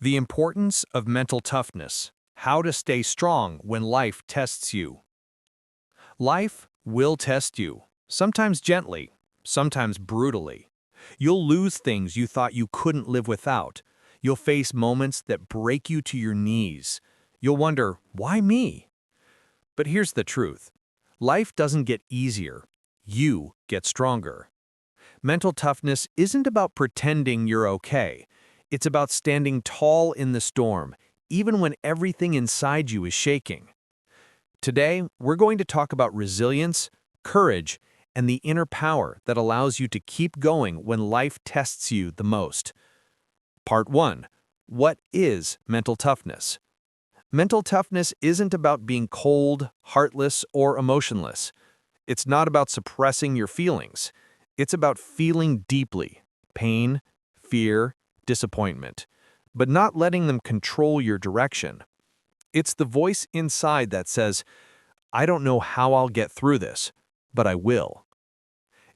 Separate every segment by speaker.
Speaker 1: The importance of mental toughness. How to stay strong when life tests you. Life will test you, sometimes gently, sometimes brutally. You'll lose things you thought you couldn't live without. You'll face moments that break you to your knees. You'll wonder, why me? But here's the truth. Life doesn't get easier. You get stronger. Mental toughness isn't about pretending you're okay. It's about standing tall in the storm, even when everything inside you is shaking. Today, we're going to talk about resilience, courage, and the inner power that allows you to keep going when life tests you the most. Part 1. What is mental toughness? Mental toughness isn't about being cold, heartless, or emotionless. It's not about suppressing your feelings. It's about feeling deeply, pain, fear, disappointment, but not letting them control your direction. It's the voice inside that says, I don't know how I'll get through this, but I will.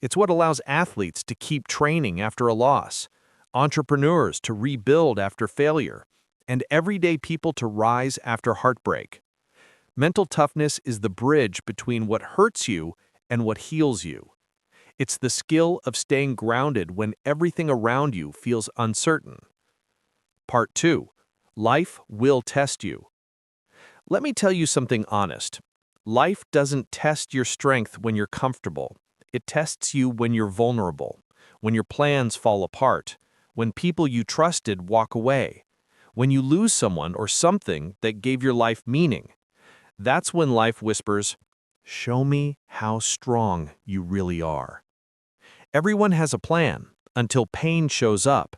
Speaker 1: It's what allows athletes to keep training after a loss, entrepreneurs to rebuild after failure, and everyday people to rise after heartbreak. Mental toughness is the bridge between what hurts you and what heals you. It's the skill of staying grounded when everything around you feels uncertain. Part 2. Life will test you. Let me tell you something honest. Life doesn't test your strength when you're comfortable. It tests you when you're vulnerable, when your plans fall apart, when people you trusted walk away, when you lose someone or something that gave your life meaning. That's when life whispers, show me how strong you really are. Everyone has a plan until pain shows up.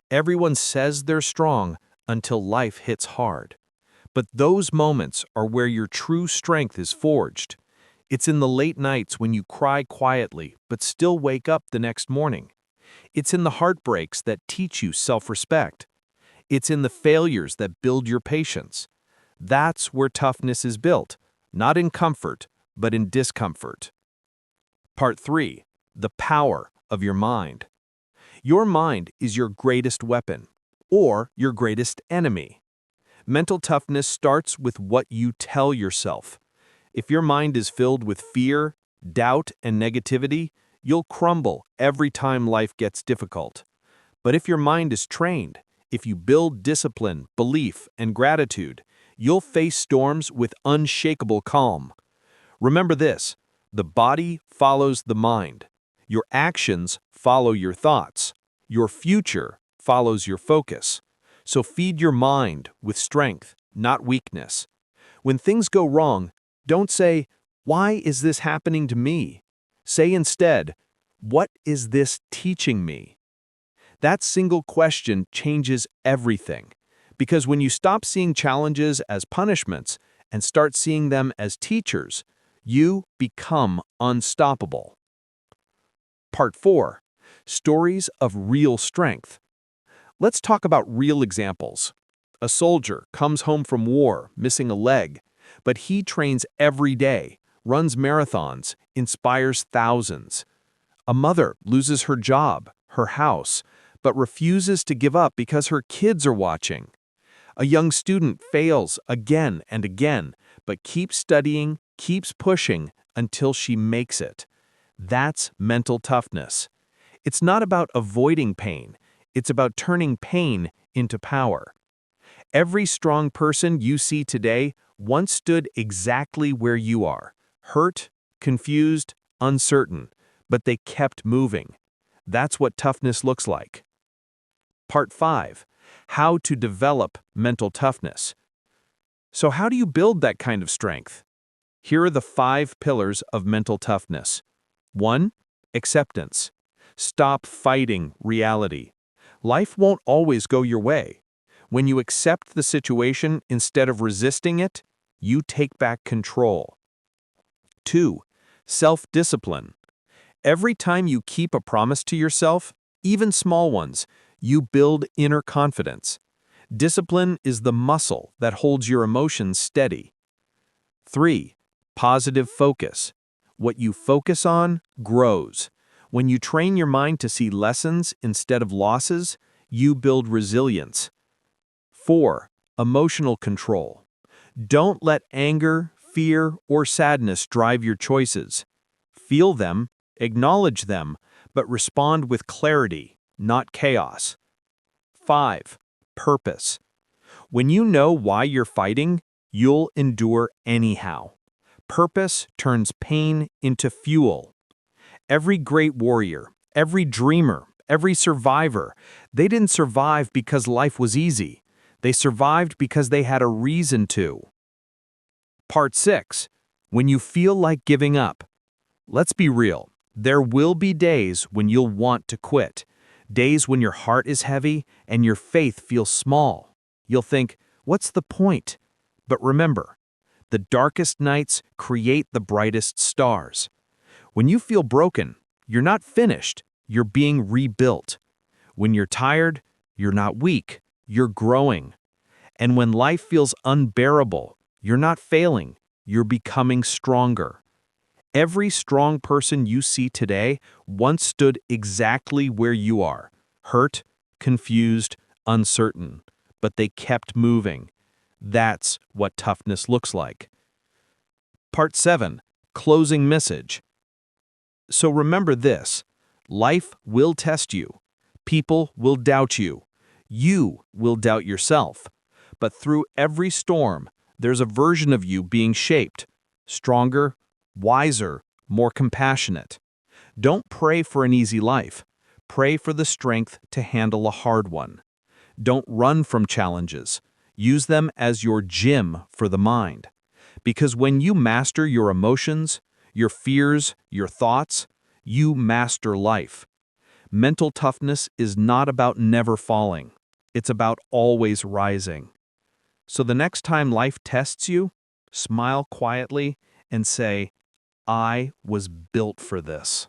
Speaker 1: Everyone says they're strong until life hits hard. But those moments are where your true strength is forged. It's in the late nights when you cry quietly but still wake up the next morning. It's in the heartbreaks that teach you self-respect. It's in the failures that build your patience. That's where toughness is built, not in comfort, but in discomfort. Part 3. The power of your mind. Your mind is your greatest weapon, or your greatest enemy. Mental toughness starts with what you tell yourself. If your mind is filled with fear, doubt, and negativity, you'll crumble every time life gets difficult. But if your mind is trained, if you build discipline, belief, and gratitude, you'll face storms with unshakable calm. Remember this, the body follows the mind. Your actions follow your thoughts. Your future follows your focus. So feed your mind with strength, not weakness. When things go wrong, don't say, why is this happening to me? Say instead, what is this teaching me? That single question changes everything. Because when you stop seeing challenges as punishments and start seeing them as teachers, you become unstoppable. Part 4. Stories of real strength. Let's talk about real examples. A soldier comes home from war, missing a leg, but he trains every day, runs marathons, inspires thousands. A mother loses her job, her house, but refuses to give up because her kids are watching. A young student fails again and again, but keeps studying, keeps pushing until she makes it. That's mental toughness. It's not about avoiding pain. It's about turning pain into power. Every strong person you see today once stood exactly where you are, hurt, confused, uncertain, but they kept moving. That's what toughness looks like. Part 5. How to develop mental toughness. So how do you build that kind of strength? Here are the 5 pillars of mental toughness. 1. Acceptance. Stop fighting reality. Life won't always go your way. When you accept the situation instead of resisting it, you take back control. 2. Self-discipline. Every time you keep a promise to yourself, even small ones, you build inner confidence. Discipline is the muscle that holds your emotions steady. 3. Positive focus. What you focus on grows. When you train your mind to see lessons instead of losses, you build resilience. 4. Emotional control. Don't let anger, fear, or sadness drive your choices. Feel them, acknowledge them, but respond with clarity, not chaos. 5. Purpose. When you know why you're fighting, you'll endure anyhow. Purpose turns pain into fuel. Every great warrior, every dreamer, every survivor, they didn't survive because life was easy. They survived because they had a reason to. Part 6. When you feel like giving up. Let's be real. There will be days when you'll want to quit. Days when your heart is heavy and your faith feels small. You'll think, what's the point? But remember, the darkest nights create the brightest stars. When you feel broken, you're not finished, you're being rebuilt. When you're tired, you're not weak, you're growing. And when life feels unbearable, you're not failing, you're becoming stronger. Every strong person you see today once stood exactly where you are, hurt, confused, uncertain, but they kept moving. That's what toughness looks like. Part 7. Closing message. So remember this, life will test you. People will doubt you. You will doubt yourself. But through every storm, there's a version of you being shaped, stronger, wiser, more compassionate. Don't pray for an easy life. Pray for the strength to handle a hard one. Don't run from challenges. Use them as your gym for the mind. Because when you master your emotions, your fears, your thoughts, you master life. Mental toughness is not about never falling. It's about always rising. So the next time life tests you, smile quietly and say, I was built for this.